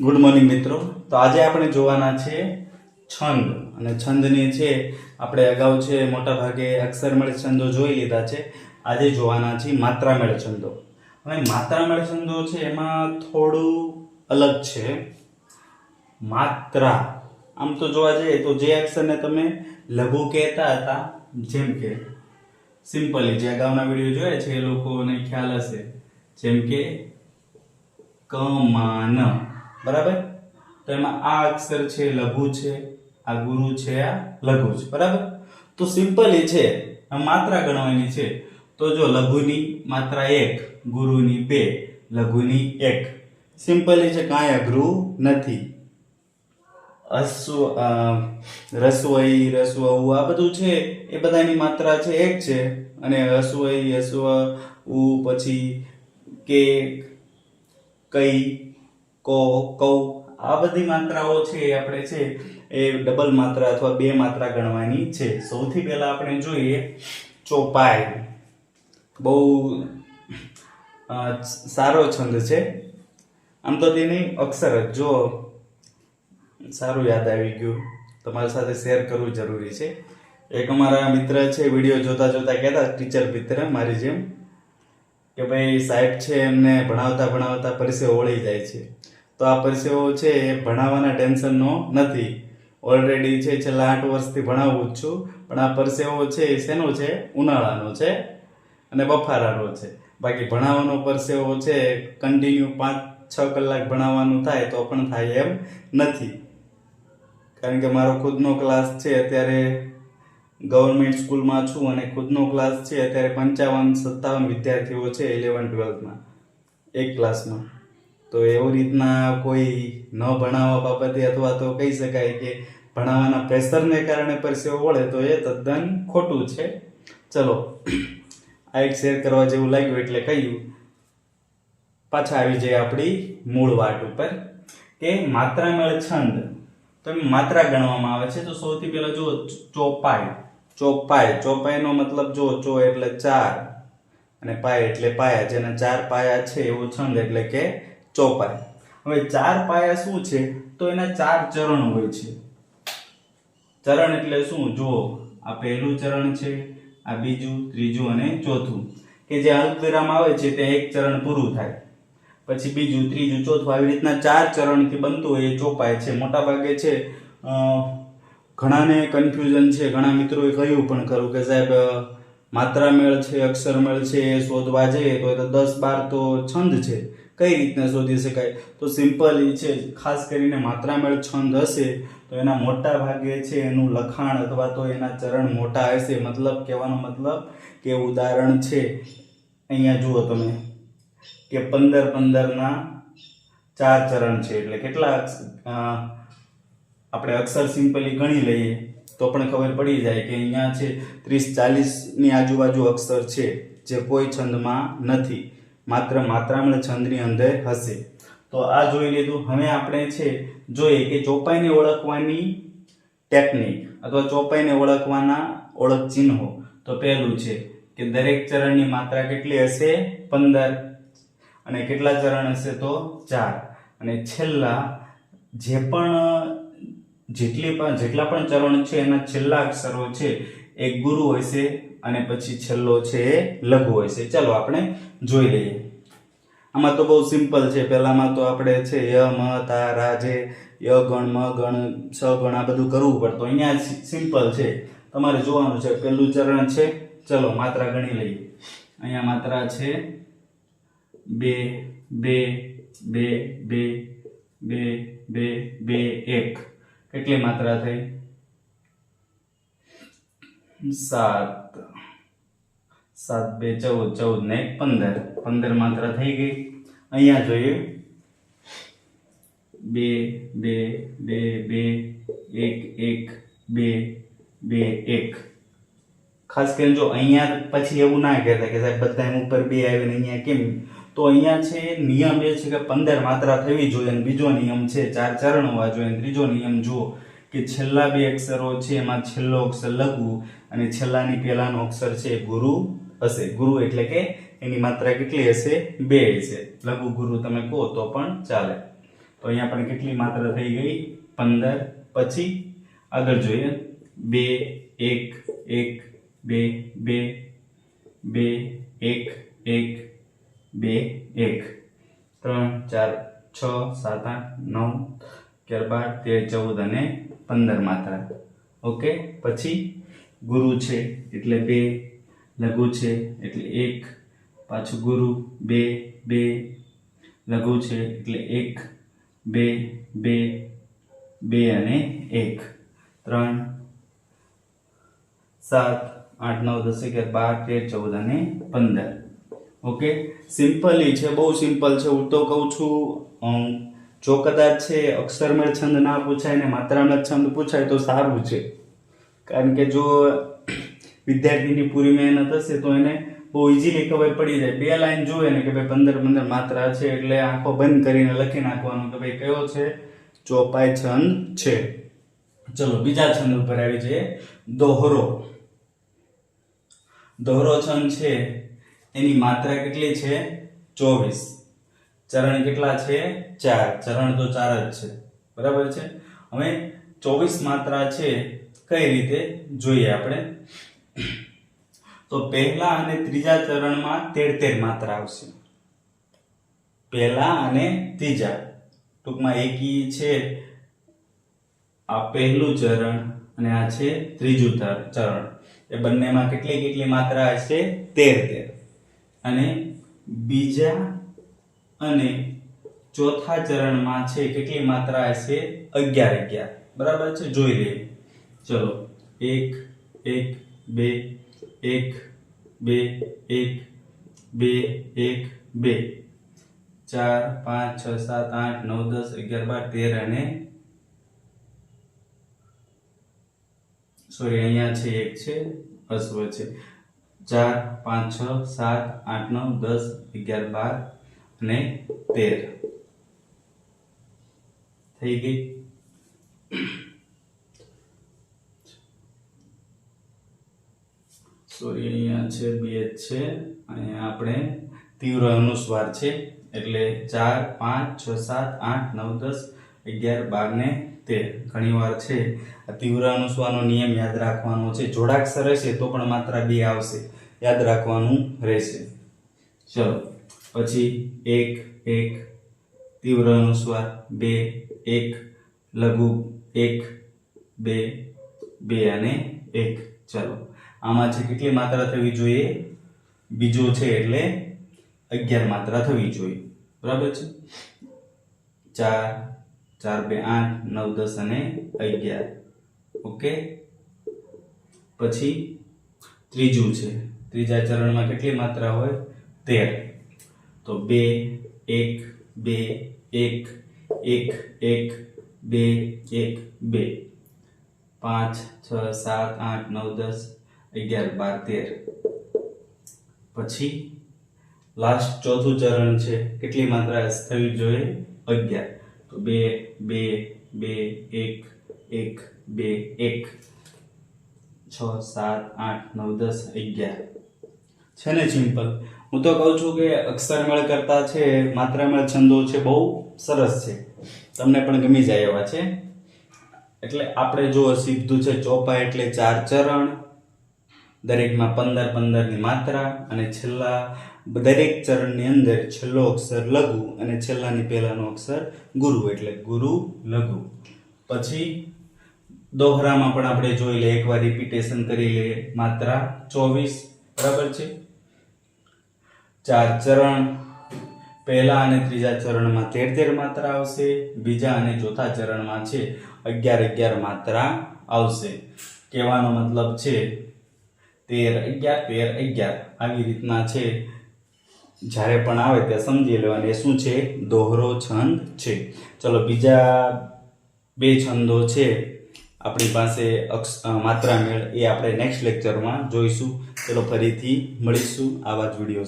Good morning મિત્રો. તો આજે આપણે જોવાના છે છંદ. અને છંદની છે આપણે અગાઉ છે મોટા ભાગે અક્ષરમેળ છંદો જોઈ લીધા છે. આજે જોવાના છે માત્રામેળ છંદો. હવે માત્રામેળ છંદો છે એમાં થોડું અલગ છે. માત્રા આમ તો જોવા જઈએ તો જે અક્ષરને તમે લઘુ કહેતા હતા, જેમ કે સિમ્પલી જે અગાઉના વિડીયો જોયા છે એ લોકોને ખ્યાલ હશે, જેમ કે કમાન, બરાબર. તો એમાં આ અક્ષર છે લઘુ છે, આ ગુરુ છે, આ લઘુ છે, બરાબર. તો સિમ્પલી છે માત્રા ગણવાની છે. તો જો લઘુની માત્રા 1, ગુરુની 2, લઘુની 1. સિમ્પલી છે, કાંઈ અઘરું નથી. રસવઈ, રસવઉ આ બધું છે એ બધાની માત્રા છે 1 છે. અને રસવઈ, રસવ ઉ, પછી કે, કઈ, કો, કૌ આ બધી માત્રાઓ છે આપણે છે એ ડબલ માત્રા અથવા 2 માત્રા ગણવાની છે. સૌથી પહેલા આપણે જોઈએ ચોપાઈ. બહુ સારો છંદ છે. આમ તો તેની અક્ષર જો સારું યાદ આવી ગયું, તમારી સાથે શેર કરવું જરૂરી છે. એક અમારા મિત્ર છે વિડીયો જોતા જોતા કહેતા, ટીચર મિત્ર મારી જેમ, કે ભાઈ સાહેબ છે એમને ભણાવતા ભણાવતા પરસેવો વળી જાય છે. તો આ પરસેવો છે એ ભણાવવાના ટેન્શનનો નથી. ઓલરેડી છે છેલ્લા 8 વર્ષથી ભણાવું જ છું, પણ આ પરસેવો છે એ શેનો છે? ઉનાળાનો છે અને બફારાનો છે. બાકી ભણાવવાનો પરસેવો છે કન્ટિન્યુ 5-6 કલાક ભણાવવાનું થાય તો પણ થાય એમ નથી. કારણ કે મારો ખુદનો ક્લાસ છે, અત્યારે ગવર્મેન્ટ સ્કૂલમાં છું અને ખુદનો ક્લાસ છે અત્યારે 55-57 વિદ્યાર્થીઓ છે 11-12માં એક ક્લાસમાં. તો એવી રીતના કોઈ ન ભણાવવા બાબતે અથવા તો કહી શકાય કે ભણાવવાના પ્રેશરને કારણે પરસેવો વળે તો એ તદ્દન ખોટું છે. ચલો, આ એક શેર કરવા જેવું લાગ્યું એટલે કહ્યું. પાછા આવી જાય આપણી મૂળ વાત ઉપર કે માત્રામેળ છંદ. તો માત્રા ગણવામાં આવે છે. તો સૌથી પહેલા જો ચોપાઈ. ચોપાઈ, ચોપાઈનો મતલબ જો ચો એટલે 4 અને પાય એટલે પાયા, જેના 4 પાયા છે એવું છંદ એટલે કે ચોપાઈ. હવે 4 પાયા શું છે? તો એના 4 ચરણ હોય છે. ચરણ એટલે શું? જુઓ, આ પહેલું ચરણ છે, આ બીજું, ત્રીજું અને ચોથું. કે જે અલ્પવિરામ આવે છે તે એક ચરણ પૂરું થાય, પછી બીજું, ત્રીજું, ચોથું, આવી રીતના 4 ચરણથી બનતું હોય એ ચોપાઈ છે. મોટા ભાગે છે ઘણાને કન્ફ્યુઝન છે. ઘણા મિત્રોએ કહ્યું પણ ખરું કે સાહેબ માત્રામેળ છે, અક્ષરમેળ છે એ શોધવા જઈએ તો 10-12 તો છંદ છે, કઈ રીતના શોધી શકાય? તો સિમ્પલી છે, ખાસ કરીને માત્રામેળ છંદ હશે તો એના મોટા ભાગે છે એનું લખાણ અથવા તો એના ચરણ મોટા હશે. મતલબ કહેવાનો મતલબ કે ઉદાહરણ છે અહીંયા જુઓ તમે કે 15-15 4 ચરણ છે. એટલે કેટલા આપણે અક્ષર સિમ્પલી ગણી લઈએ તો પણ ખબર પડી જાય કે અહીંયા છે 30-40 ની આજુબાજુ અક્ષર છે જે કોઈ છંદમાં નથી, માત્ર માત્રામેળ છંદની અંદર હશે. તો આ જોઈ લીધું. હવે આપણે છે જોઈએ કે ચોપાઈને ઓળખવાની ટેકનિક અથવા ચોપાઈને ઓળખવાના ઓળખ ચિહ્નો. તો પહેલું છે કે દરેક ચરણની માત્રા કેટલી હશે? 15. અને કેટલા ચરણ હશે? તો 4. અને છેલ્લા જેટલા પણ ચરણ છે એના છેલ્લા અક્ષરો છે એ ગુરુ હશે અને પછી છેલ્લો છે એ લઘુ હશે. ચલો આપણે જોઈ લઈએ. આમાં તો બહુ સિમ્પલ છે. પહેલામાં તો આપણે છે ય, મ, તા, રા, જે, ય ગણ, મ ગણ, સ ગણ આ બધું કરવું પડતું. અહીંયા સિમ્પલ છે, તમારે જોવાનું છે. પહેલું ચરણ છે, ચલો માત્રા ગણી લઈએ. અહીંયા માત્રા છે 2 2 2 2 2 2 2 1. કેટલી માત્રા થઈ? 7 7 2 14 14 ને 15 15 માત્રા થઈ ગઈ. અહીંયા જોઈએ 2 2 2 2 1 1 2 2 1. ખાસ કરીને જો અહીંયા પછી એવું ના કહેતા કે સાહેબ બધા ઉપર 2 આવે ને અહીંયા કેમ? તો અહીંયા છે નિયમ એ છે કે 15 માત્રા થવી જોઈએ. અને બીજો નિયમ છે 4 ચરણ હોવા જોઈએ. ત્રીજો નિયમ જુઓ કે છેલ્લા 2 અક્ષરો છે એમાં છેલ્લો અક્ષર લઘુ અને છેલ્લાની પહેલાનો અક્ષર છે ગુરુ હશે. ગુરુ એટલે કે એની માત્રા કેટલી હશે? 2 હશે. લઘુ ગુરુ તમે કહો તો પણ ચાલે. તો અહીંયા પણ કેટલી માત્રા થઈ ગઈ 15. પછી આગળ જોઈએ 2 1 1 2 2 2 1 1 2 1 3 4 6 7 8 9 11 12 13 14 અને 15 માત્રા. ઓકે. પછી ગુરુ છે એટલે 2, લઘુ છે એટલે 1, પાછું ગુરુ 2 2, લઘુ છે એટલે 1 2 2 2 અને 1 3 7 8 9 10 11 12 13 14 અને 15. ઓકે. સિમ્પલી છે, બહુ સિમ્પલ છે. હું તો કહું છું જો કદાચ છે અક્ષરમેળ છંદ ના પૂછાય ને માત્રામેળ છંદ પૂછાય તો સારું છે, કારણ કે જો વિદ્યાર્થીની પૂરી મહેનત હશે તો એને બહુ ઇઝીલી ખબર પડી જાય. 2 લાઈન જોવે ને કે ભાઈ 15 માત્રા છે એટલે આંખો બંધ કરીને લખી નાખવાનું કે ભાઈ કયો છે, ચોપાઈ છંદ છે. ચલો બીજા છંદ ઉપર આવી જઈએ. દોહરો. દોહરો છંદ છે એની માત્રા કેટલી છે? 24. ચરણ કેટલા છે? 4. ચરણ તો 4 જ છે, બરાબર છે. હવે 24 માત્રા છે, કઈ રીતે જોઈએ આપણે? તો પહેલા અને ત્રીજા ચરણમાં 13 માત્રા આવશે. પહેલા અને ત્રીજા, ટૂંકમાં એકી છે આ પહેલું ચરણ અને આ છે ત્રીજું ચરણ. એ બંનેમાં કેટલી માત્રા હશે? 13. અને બીજા અને ચોથા ચરણમાં છે કેટલી માત્રા હશે? 11. બરાબર છે, જોઈ લઈએ. ચલો 1 1 2 1 2 1 2 1 2 4 5 6 7 8 9 10 11 12 13 અને સોરી અહીંયા છે એક છે અશ્વ છે. 4 5 6 7 8 9 10 11 12 અને 13 થઈ ગઈ. સોરી અહીંયા છે 2 છે, અહીંયા આપણે તીવ્ર અનુસ્વાર છે એટલે 4 5 6 7 8 9 10 11 12 ને 13. ઘણી વાર છે આ તીવ્ર અનુસ્વારનો નિયમ યાદ રાખવાનો છે. જોડાક્ષર હશે તો પણ માત્રા 2 આવશે, યાદ રાખવાનું રહેશે. ચલો પછી 1 1 તીવ્ર અનુસ્વાર, 2 1 લઘુ, 1 2 2 અને 1. ચલો આમાં છે કેટલી માત્રા થવી જોઈએ? બીજો છે એટલે 11 માત્રા થવી જોઈએ, બરાબર છે. 4 4 2 8 9 10 અને 11. ઓકે. પછી ત્રીજું છે, ત્રીજા ચરણમાં કેટલી માત્રા હોય? 13. તો 2 1 2 1 1 1 2 1 2 5 6 7 8 9 10 11 12 13. પછી લાસ્ટ ચોથું ચરણ છે, કેટલી માત્રા થવી જોઈએ? 11. તો 2 2 2 1 1 2 1 6 7 8 9 10 11. છે ને સિમ્પલ? હું તો કહું છું કે અક્ષરમેળ કરતા છે માત્રામેળ છંદો છે બહુ સરસ છે, તમને પણ ગમી જાય એવા છે. એટલે આપણે જો સીધું છે ચોપાઈ એટલે 4 ચરણ, દરેકમાં 15 15 ની માત્રા, અને છેલ્લા દરેક ચરણની અંદર છેલ્લો અક્ષર લઘુ અને છેલ્લાની પહેલાનો અક્ષર ગુરુ એટલે ગુરુ લઘુ. પછી દોહરામાં પણ આપણે જોઈ લે, એકવાર રિપીટેશન કરી લે. માત્રા 24, બરાબર છે. 4 ચરણ, પહેલા અને ત્રીજા ચરણમાં 13 માત્રા આવશે, બીજા અને ચોથા ચરણમાં છે 11 માત્રા આવશે. કહેવાનો મતલબ છે 13 11 13 11 આવી રીતના છે. જ્યારે પણ આવે ત્યાં સમજી લેવાનું એ શું છે? દોહરો છંદ છે. ચલો બીજા 2 છંદો છે આપણી પાસે માત્રામેળ, એ આપણે નેક્સ્ટ લેક્ચરમાં જોઈશું. ચલો ફરીથી મળીશું આવા જ વિડીયો.